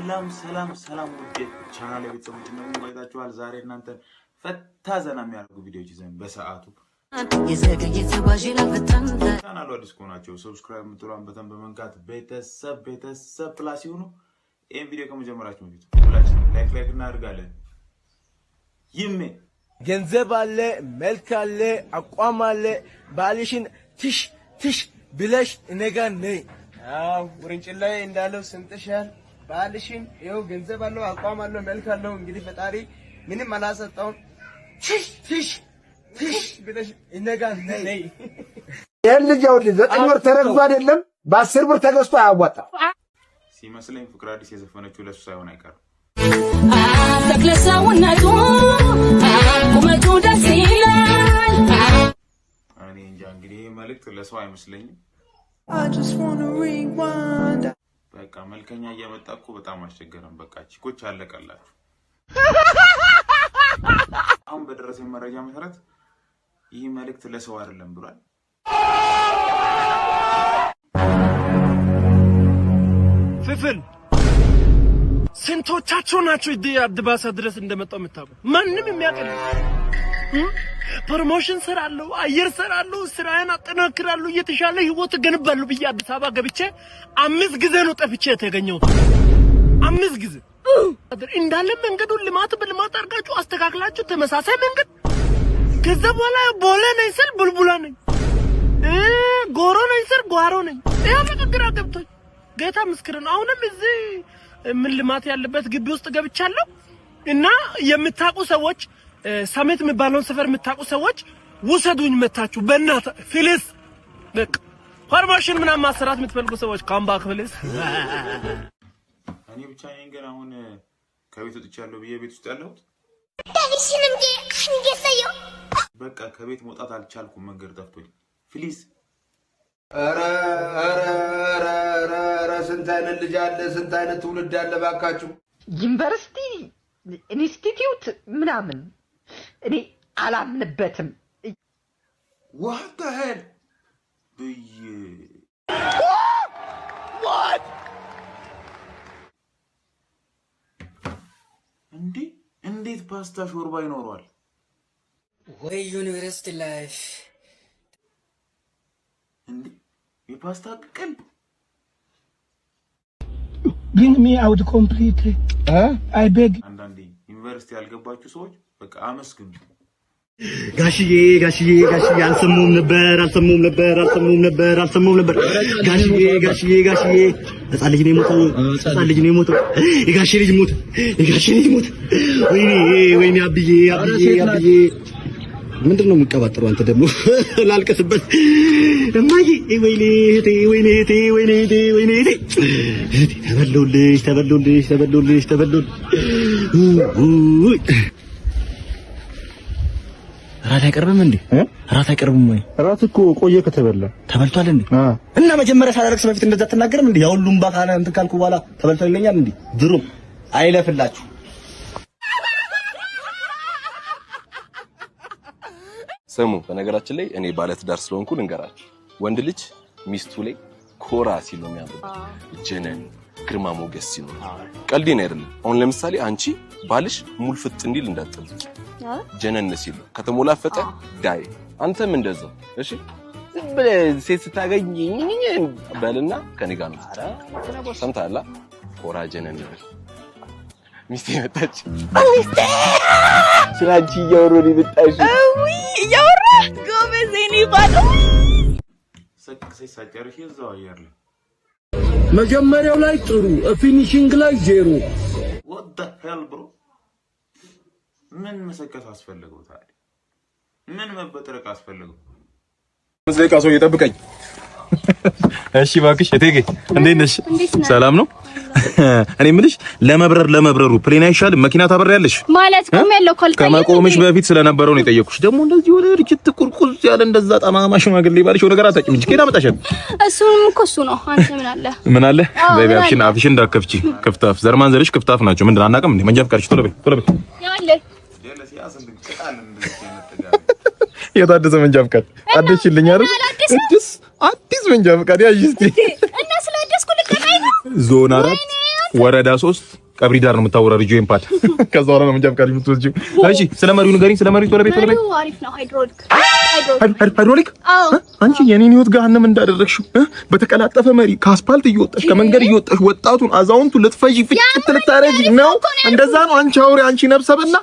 ሰላም ውድ ቻናል ቤተሰቦች ነው ቆይታችኋል። ዛሬ እናንተ ፈታ ዘና የሚያደርጉ ቪዲዮዎች ይዘን በሰዓቱ ቻናሉ አዲስ ከሆናችሁ ሰብስክራይብ ምትሉን በተን በመንካት ቤተሰብ ፕላስ ይሁኑ። ይሄን ቪዲዮ ከመጀመራችሁ በፊት ሁላችንም ላይክ እናደርጋለን። ይሜ ገንዘብ አለ፣ መልክ አለ፣ አቋም አለ፣ ባልሽን ትሽ ብለሽ እነጋ ነይ። አው ውርንጭላይ እንዳለው ስንጥሻል ባልሽን ይኸው ገንዘብ አለው፣ አቋም አለው፣ መልክ አለው። እንግዲህ ፈጣሪ ምንም አላሰጣውም። ትሽ ብለሽ እነጋ ነይ። የልጅ ያው 9 ወር ተረግዞ አይደለም በ10 ብር ተገዝቶ አያዋጣም ሲመስለኝ። ፍቅር አዲስ የዘፈነችው ለሱ ሳይሆን አይቀርም። ተክለሰውነቱ ቁመቱ ደስ ይላል። እኔ እንጃ እንግዲህ መልእክት ለሰው አይመስለኝም። በቃ መልከኛ እየመጣ እኮ በጣም አስቸገረን። በቃ ቺኮች አለቀላችሁ። አሁን በደረሰኝ መረጃ መሰረት ይህ መልእክት ለሰው አይደለም ብሏል። ፍፍል ስንቶቻችሁ ናችሁ አድባሳ ድረስ እንደመጣው የምታውቁ? ማንም የሚያቀል ፕሮሞሽን ሰራለሁ፣ አየር ሰራለሁ፣ ስራዬን አጠናክራለሁ፣ የተሻለ ህይወት ገነባለሁ ብዬ አዲስ አበባ ገብቼ 5 ጊዜ ነው ጠፍቼ የተገኘሁት። 5 ጊዜ እንዳለ መንገዱን ልማት በልማት አድርጋችሁ አስተካክላችሁ ተመሳሳይ መንገድ። ከዛ በኋላ ቦሌ ነኝ ስል ቡልቡላ ነኝ፣ ጎሮ ነኝ ስል ጓሮ ነኝ። ያ ግራ ገብቶኝ ጌታ ምስክር ነው። አሁንም እዚህ ምን ልማት ያለበት ግቢ ውስጥ ገብቻለሁ እና የምታቁ ሰዎች ሰሜት የሚባለውን ሰፈር የምታቁ ሰዎች ውሰዱኝ መታችሁ በእናታ ፊልስ በቃ ፎርሜሽን ምናምን ማሰራት የምትፈልጉ ሰዎች ካምባክ ፊልስ። እኔ ብቻ ነኝ ግን አሁን ከቤት ወጥቻለሁ ብዬ ቤት ውስጥ ያለሁት ታዲሽንም አንገሰየው በቃ ከቤት መውጣት አልቻልኩም፣ መንገድ ጠፍቶኝ ፊልስ። ኧረ ስንት አይነት ልጅ አለ፣ ስንት አይነት ትውልድ አለ ባካችሁ። ዩኒቨርሲቲ ኢንስቲትዩት ምናምን እኔ አላምንበትም። what the hell what እንዴት ፓስታ ሾርባ ይኖረዋል ወይ ዩኒቨርሲቲ ላይፍ? የፓስታ ቅቅል bring me out completely I beg። አንዳንዴ ዩኒቨርሲቲ ያልገባችሁ ሰዎች በቃ አመስግኑ። ጋሽዬ አልሰሙም ነበር ጋሽዬ ህፃን ልጅ ነው የሞተው የጋሼ ልጅ ሞተ። ወይኔ አብዬ ምንድነው የምትቀባጥረው አንተ ደግሞ? ላልቀስበት እማዬ ወይኔ እህቴ ተበለውልሽ። ራት አይቀርብም እንዴ? ራት አይቀርብም ወይ? ራት እኮ ቆየ ከተበላ ተበልቷል እንዴ? እና መጀመሪያ ሳላረክስ በፊት እንደዛ ተናገርም እንዴ? ያው ሁሉም ባካና እንትን ካልኩ በኋላ ተበልቷል ይለኛል እንዴ? ድሮም አይለፍላችሁ። ስሙ፣ በነገራችን ላይ እኔ ባለትዳር ስለሆንኩ ልንገራችሁ፣ ወንድ ልጅ ሚስቱ ላይ ኮራ ሲል ነው የሚያምርበት። ጀነን ግርማ ሞገስ ሲል ነው። ቀልዴን አይደለም። አሁን ለምሳሌ አንቺ ባልሽ ሙልፍጥ እንዲል እንዳትጠብቂ፣ ጀነን ሲል ከተሞላፈጠ ዳይ። አንተም እንደዛው እሺ። ዝም ብለህ ሴት ስታገኝ በልና ከኔ ጋር ነው። ሰምተሃል? ኮራ ጀነን ይበል። ሚስቴ መጣች። ሚስቴ ስላንቺ እያወሩ ነው የመጣሽ። እያወራ ጎበዝ እኔ ባዶ ሰክሰስ ይዛው አየር ላይ መጀመሪያው ላይ ጥሩ ፊኒሺንግ ላይ 0 what the hell bro? ምን መሰከስ አስፈልገው ታዲያ? ምን መበጥረቅ አስፈልገው? ሙዚቃ ሰው ይጠብቀኝ። እሺ እባክሽ እቴጌ እንዴት ነሽ? ሰላም ነው? እኔ የምልሽ ለመብረሩ ፕሌን አይሻልም? መኪና ታበሪያለሽ ማለት ቆም ያለው ኮልታ ከመቆምሽ በፊት ስለነበረው ነው የጠየኩሽ። ደግሞ እንደዚህ ወደ ርችት ቁርቁዝ ያለ እንደዛ ጠማማ ሽማግሌ ባልሽ ወደ ነገር አታጭም እንጂ ከዳ መጣሻል። እሱንም እኮ እሱ ነው። አንተ ምን አለ ቤቢ አፍሽን እንዳከፍቺ ክፍታፍ ዘርማን ዘርሽ ክፍታፍ ናቸው። ምንድን አናውቅም እንዴ? መንጃ ፍቃድሽ ቶሎ በይ ያለ የታደሰ መንጃ ፍቃድ አደሽልኝ አይደል? አዲስ መንጃ ፍቃድ ያዥ እስቲ እና ስለደስኩ ልቀቀኝ ነው ዞን 4 ወረዳ 3 ቀብሪ ዳር ነው የምታወራሪው ጄምፓድ ከዛ በኋላ ነው መንጃ ፈቃድ የምትወስጂው እሺ ስለ መሪው ንገሪኝ ስለ መሪው ወለቤት አሪፍ ነው ሃይድሮሊክ አንቺ የኔን ህይወት ገሃነም እንዳደረግሽው በተቀላጠፈ መሪ ከአስፓልት እየወጣሽ ከመንገድ እየወጣሽ ወጣቱን አዛውንቱን ልትፈጂ ፍጭት ልታረጊ ነው እንደዛ ነው አንቺ አውሬ አንቺ ነብሰበና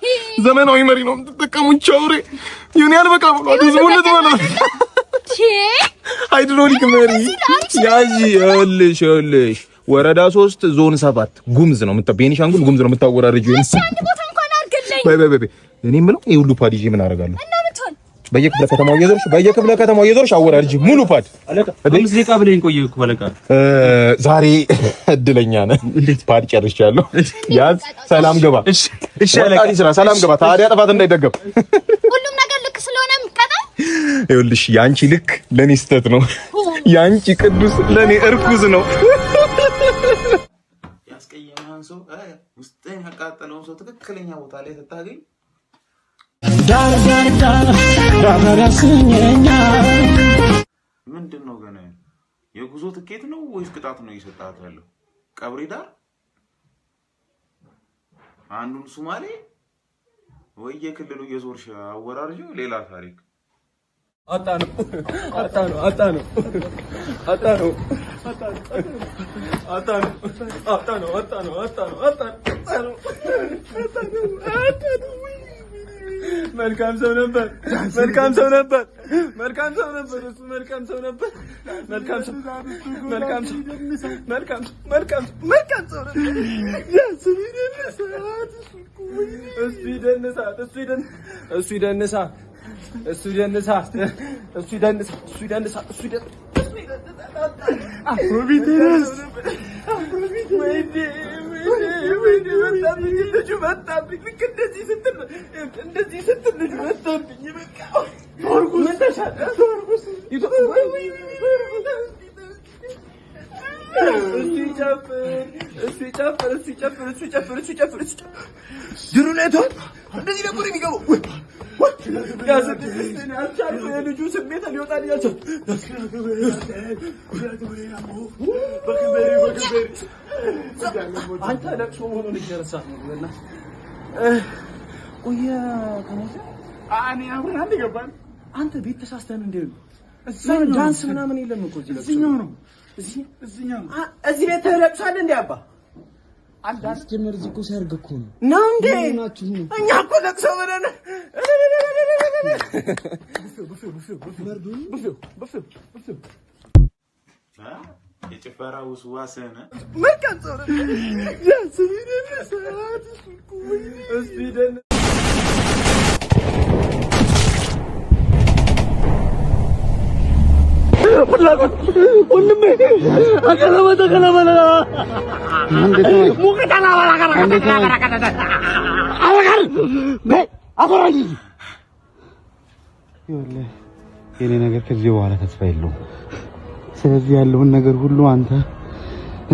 ዘመናዊ መሪ ነው የምትጠቀሙት አውሬ የኔ አልበቃ ብሎ ህዝቡን ልትበላ ሃይድሮሊክ መሪ ያጂ ይኸውልሽ ወረዳ 3 ዞን 7 ጉምዝ ነው ቤኒሻንጉል ጉምዝ ነው የምታወራሪው አንድ ቦታ እንኳን አርግልኝ በይ እኔ ምለው ይሄ ሁሉ ፓድ ይዤ ምን አደርጋለሁ በየክፍለ ከተማው እየዞርሽ አወራርጂ ሙሉ ፓድ አለቃ 5 ደቂቃ ብለኝ ቆየሁ እኮ አለቃ ዛሬ እድለኛ ነህ ፓድ ጨርሻለሁ ያዝ ሰላም ገባ እሺ አለቃ ሰላም ገባ ታዲያ ጥፋት እንዳይደገም ሁሉም ነገር ልክ ስለሆነ ምቀጣ ይኸውልሽ ያንቺ ልክ ለኔ ስተት ነው ያንቺ ቅዱስ ለኔ እርኩስ ነው ያስቀየመህን ሰው ውስጥህን ያቃጠለውን ሰው ትክክለኛ ቦታ ላይ ስታገኝ ምንድን ነው ገና የጉዞ ትኬት ነው ወይስ ቅጣት ነው እየሰጣት ያለው ቀብሪ ዳር አንዱን ሶማሌ ወይ የክልሉ እየዞርሽ አወራርጂው ሌላ ታሪክ መልካም ሰው ነበር እሱ መልካም ሰው አንተ ቤት ተሳስተን እንደው ዳንስ ምናምን የለም እኮ እዚህኛው ነው እዚህ ቤት ተለቅሳለ እንዴ አባ አንዳንድ ጀመር እዚህ እኮ ሰርግ እኮ ነው እንዴ እኛ እኮ ለቅሶ በለና የጭፈራ ውስዋስነ መልካም ሰው ነው ያስቢነ ሰዓት እስቢደን ወንድሜ አቀለበለ ሙቀታና አቆራኝ ይኸውልህ የኔ ነገር ከዚህ በኋላ ተስፋ የለውም። ስለዚህ ያለውን ነገር ሁሉ አንተ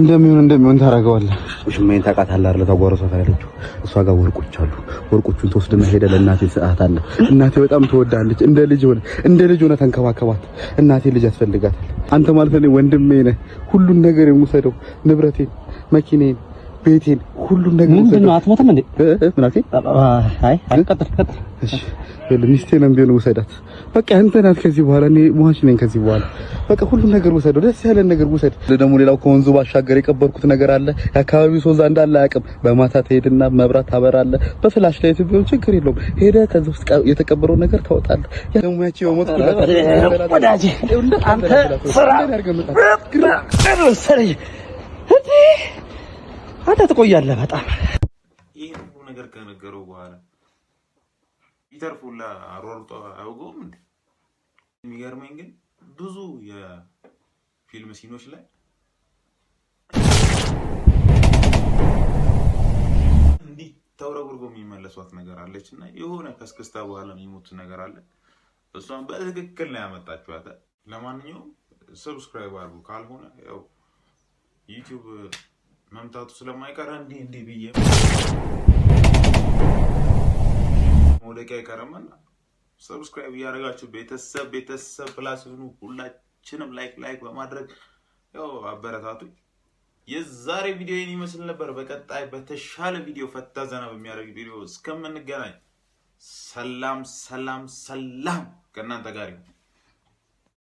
እንደሚሆን ታደርገዋለህ። ሽሜን ታውቃታለህ አይደል? ተጓረሰ ታላለች። እሷ ጋር ወርቆች አሉ። ወርቆቹን ተወስደና ሄደ ለእናቴ ሰዓት አለ። እናቴ በጣም ትወዳለች። እንደ ልጅ ሆነ ተንከባከባት። እናቴ ልጅ ያስፈልጋታል። አንተ ማለት ነው ወንድሜ ነህ። ሁሉን ነገር የምሰደው ንብረቴን፣ መኪኔን፣ ቤቴን ሁሉን ነገር ምንድነው? አትሞትም እንዴ? ምን አልከኝ? አይ ቀጥል። እሺ ሚስቴንም ቢሆን ውሰዳት። በቃ አንተ ናት ከዚህ በኋላ እኔ ሟች ነኝ። ከዚህ በኋላ በቃ ሁሉን ነገር ውሰደው። ደስ ያለን ነገር ውሰድ። ደግሞ ሌላው ከወንዙ ባሻገር የቀበርኩት ነገር አለ። የአካባቢው ሰው ዛንዳ እንዳለ አያውቅም። በማታ ትሄድና መብራት ታበራለህ። በፍላሽ ላይ ቢሆን ችግር የለውም። ሄደህ ከዚህ ውስጥ የተቀበረው ነገር ታወጣለህ። ደግሞ ያቺ የሞት ወዳጄ አንተ ስራ አንተ ትቆያለህ በጣም ይሄ ሁሉ ነገር ከነገረው በኋላ ይተርፉላ አሮርጦ አውጎም እንዴ? የሚገርመኝ ግን ብዙ የፊልም ሲኖች ላይ እንዲህ ተውረጉርጎ የሚመለሷት ነገር አለችና የሆነ ከስክስታ በኋላ የሚሞት ነገር አለ። እሷን በትክክል ነው ያመጣችኋት። ለማንኛውም ሰብስክራይብ አድርጉ። ካልሆነ ያው ዩቲዩብ መምታቱ ስለማይቀር እንዲህ ብዬ ወደቂያ ይቀርምና ሰብስክራይብ ያደርጋችሁ ቤተሰብ ፕላስ ሁኑ። ሁላችንም ላይክ በማድረግ ያው አበረታቱኝ። የዛሬ ቪዲዮ ይህን ይመስል ነበር። በቀጣይ በተሻለ ቪዲዮ ፈታ ዘና በሚያደርግ ቪዲዮ እስከምንገናኝ ሰላም ሰላም ሰላም ከእናንተ ጋር ይሁን።